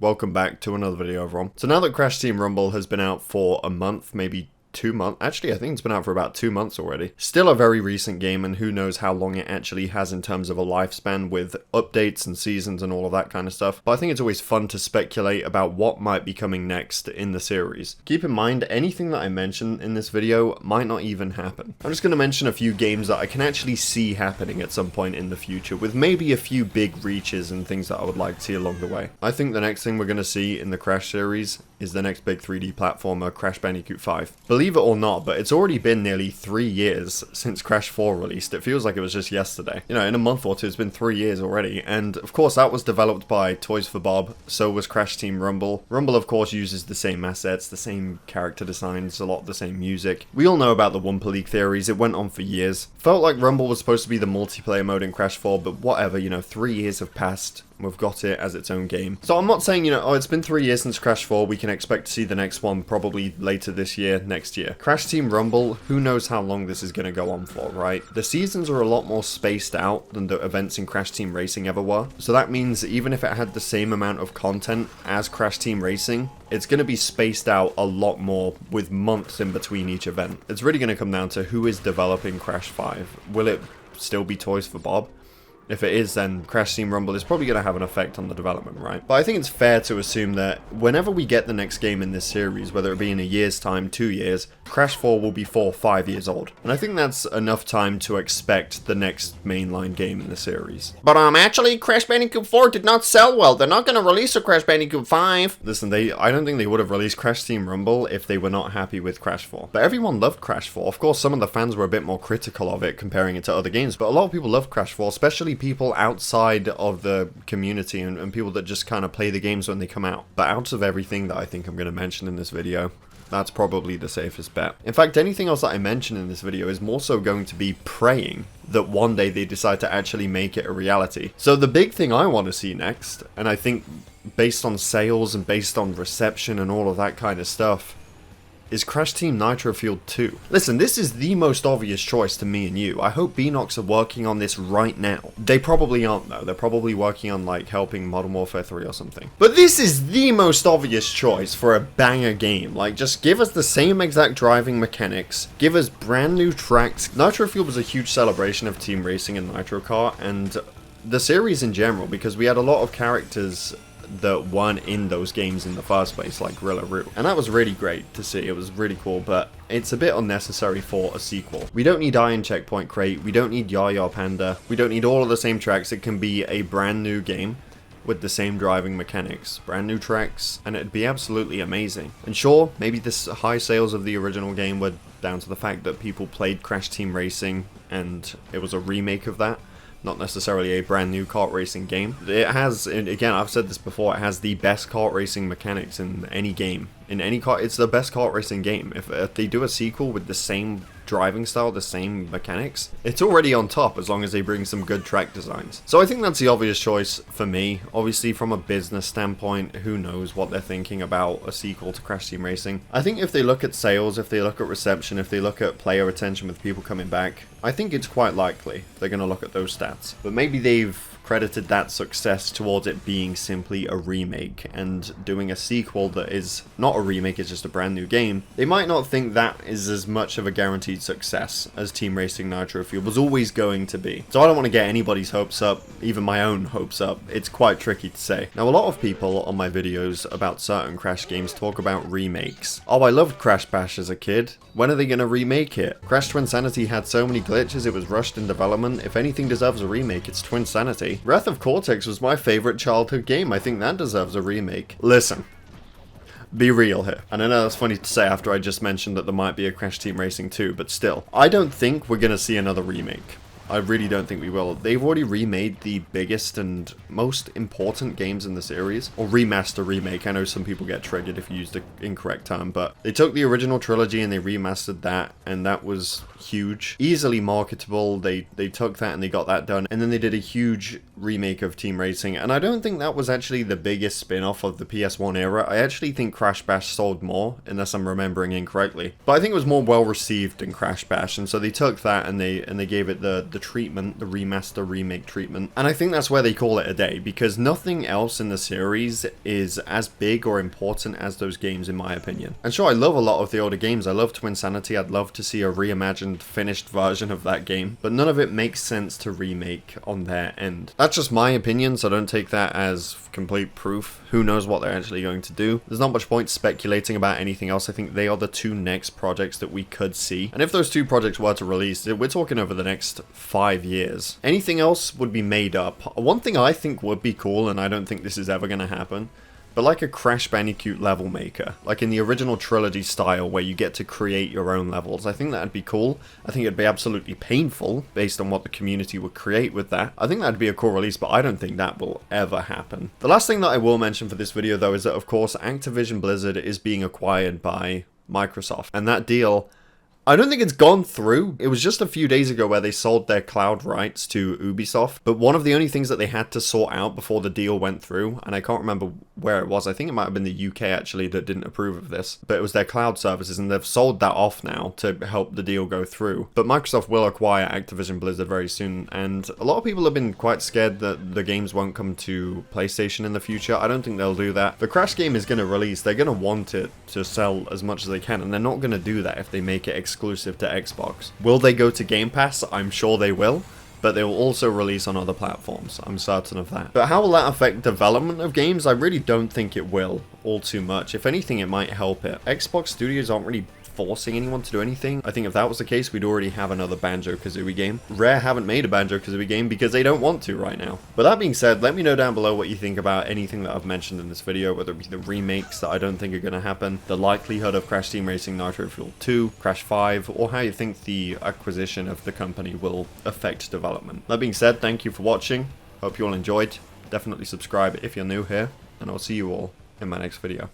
Welcome back to another video, everyone. So now that Crash Team Rumble has been out for a month, maybe 2 months. Actually, I think it's been out for about 2 months already. Still a very recent game, and who knows how long it actually has in terms of a lifespan with updates and seasons and all of that kind of stuff. But I think it's always fun to speculate about what might be coming next in the series. Keep in mind, anything that I mention in this video might not even happen. I'm just going to mention a few games that I can actually see happening at some point in the future, with maybe a few big reaches and things that I would like to see along the way. I think the next thing we're going to see in the Crash series is the next big 3D platformer, Crash Bandicoot 5. Believe it or not, but it's already been nearly 3 years since Crash 4 released. It feels like it was just yesterday. You know, in a month or two, it's been 3 years already. And of course, that was developed by Toys for Bob. So was Crash Team Rumble. Rumble, of course, uses the same assets, the same character designs, a lot of the same music. We all know about the WumpaLewis theories. It went on for years. Felt like Rumble was supposed to be the multiplayer mode in Crash 4, but whatever, you know, 3 years have passed. We've got it as its own game. So I'm not saying, you know, oh, it's been 3 years since Crash 4, we can expect to see the next one probably later this year, next year. Crash Team Rumble, who knows how long this is going to go on for, right? The seasons are a lot more spaced out than the events in Crash Team Racing ever were. So that means even if it had the same amount of content as Crash Team Racing, it's going to be spaced out a lot more with months in between each event. It's really going to come down to who is developing Crash 5. Will it still be Toys for Bob? If it is, then Crash Team Rumble is probably going to have an effect on the development, right? But I think it's fair to assume that whenever we get the next game in this series, whether it be in a year's time, 2 years, Crash 4 will be 4 or 5 years old. And I think that's enough time to expect the next mainline game in the series. But actually, Crash Bandicoot 4 did not sell well. They're not going to release a Crash Bandicoot 5. Listen, I don't think they would have released Crash Team Rumble if they were not happy with Crash 4. But everyone loved Crash 4. Of course, some of the fans were a bit more critical of it, comparing it to other games, but a lot of people loved Crash 4, especially people outside of the community and people that just kind of play the games when they come out. But out of everything that I think I'm going to mention in this video, that's probably the safest bet. In fact, anything else that I mention in this video is more so going to be praying that one day they decide to actually make it a reality. So the big thing I want to see next, and I think based on sales and based on reception and all of that kind of stuff, is Crash Team Nitro Fueled 2. Listen, this is the most obvious choice to me and you. I hope Beenox are working on this right now. They probably aren't though. They're probably working on like helping Modern Warfare 3 or something. But this is the most obvious choice for a banger game. Like, just give us the same exact driving mechanics. Give us brand new tracks. Nitro Fueled was a huge celebration of team racing and Nitro Kart and the series in general, because we had a lot of characters that weren't in those games in the first place, like Gorilla Roo. And that was really great to see. It was really cool, but it's a bit unnecessary for a sequel. We don't need Iron Checkpoint Crate, we don't need Yaya Panda, we don't need all of the same tracks. It can be a brand new game with the same driving mechanics, brand new tracks, and it'd be absolutely amazing. And sure, maybe this high sales of the original game were down to the fact that people played Crash Team Racing and it was a remake of that, not necessarily a brand new kart racing game. It has, and again, I've said this before, it has the best kart racing mechanics in any game. In any kart, it's the best kart racing game. If they do a sequel with the same driving style, the same mechanics, it's already on top as long as they bring some good track designs. So I think that's the obvious choice for me. Obviously, from a business standpoint, who knows what they're thinking about a sequel to Crash Team Racing. I think if they look at sales, if they look at reception, if they look at player retention with people coming back, I think it's quite likely they're going to look at those stats. But maybe they've credited that success towards it being simply a remake, and doing a sequel that is not a remake, it's just a brand new game. They might not think that is as much of a guaranteed success as Team Racing Nitro Fuel was always going to be. So I don't want to get anybody's hopes up, even my own hopes up. It's quite tricky to say. Now, a lot of people on my videos about certain Crash games talk about remakes. Oh, I loved Crash Bash as a kid. When are they going to remake it? Crash Twinsanity had so many glitches, it was rushed in development. If anything deserves a remake, it's Twinsanity. Wrath of Cortex was my favorite childhood game. I think that deserves a remake. Listen, be real here. And I know that's funny to say after I just mentioned that there might be a Crash Team Racing 2, but still, I don't think we're going to see another remake. I really don't think we will. They've already remade the biggest and most important games in the series. Or remaster, remake. I know some people get triggered if you use the incorrect term, but they took the original trilogy and they remastered that, and that was huge. Easily marketable. They took that and they got that done, and then they did a huge remake of Team Racing, and I don't think that was actually the biggest spin-off of the PS1 era. I actually think Crash Bash sold more, unless I'm remembering incorrectly. But I think it was more well received than Crash Bash, and so they took that and they gave it the the treatment, the remaster, remake treatment. And I think that's where they call it a day, because nothing else in the series is as big or important as those games in my opinion. And sure, I love a lot of the older games. I love Twinsanity. I'd love to see a reimagined, finished version of that game, but none of it makes sense to remake on their end. That's just my opinion, so don't take that as complete proof. Who knows what they're actually going to do. There's not much point speculating about anything else. I think they are the two next projects that we could see. And if those two projects were to release, we're talking over the next 5 years. Anything else would be made up. One thing I think would be cool, and I don't think this is ever going to happen, but like a Crash Bandicoot level maker, like in the original trilogy style where you get to create your own levels. I think that'd be cool. I think it'd be absolutely painful based on what the community would create with that. I think that'd be a cool release, but I don't think that will ever happen. The last thing that I will mention for this video though is that of course Activision Blizzard is being acquired by Microsoft, and that deal, I don't think it's gone through. It was just a few days ago where they sold their cloud rights to Ubisoft, but one of the only things that they had to sort out before the deal went through, and I can't remember where it was, I think it might have been the UK actually that didn't approve of this, but it was their cloud services, and they've sold that off now to help the deal go through. But Microsoft will acquire Activision Blizzard very soon, and a lot of people have been quite scared that the games won't come to PlayStation in the future. I don't think they'll do that. The Crash game is going to release, they're going to want it to sell as much as they can, and they're not going to do that if they make it exclusive to Xbox. Will they go to Game Pass? I'm sure they will, but they will also release on other platforms. I'm certain of that. But how will that affect development of games? I really don't think it will all too much. If anything, it might help it. Xbox studios aren't really forcing anyone to do anything. I think if that was the case, we'd already have another Banjo-Kazooie game. Rare haven't made a Banjo-Kazooie game because they don't want to right now. But that being said, let me know down below what you think about anything that I've mentioned in this video, whether it be the remakes that I don't think are going to happen, the likelihood of Crash Team Racing Nitro Fuel 2, Crash 5, or how you think the acquisition of the company will affect development. That being said, thank you for watching. Hope you all enjoyed. Definitely subscribe if you're new here, and I'll see you all in my next video.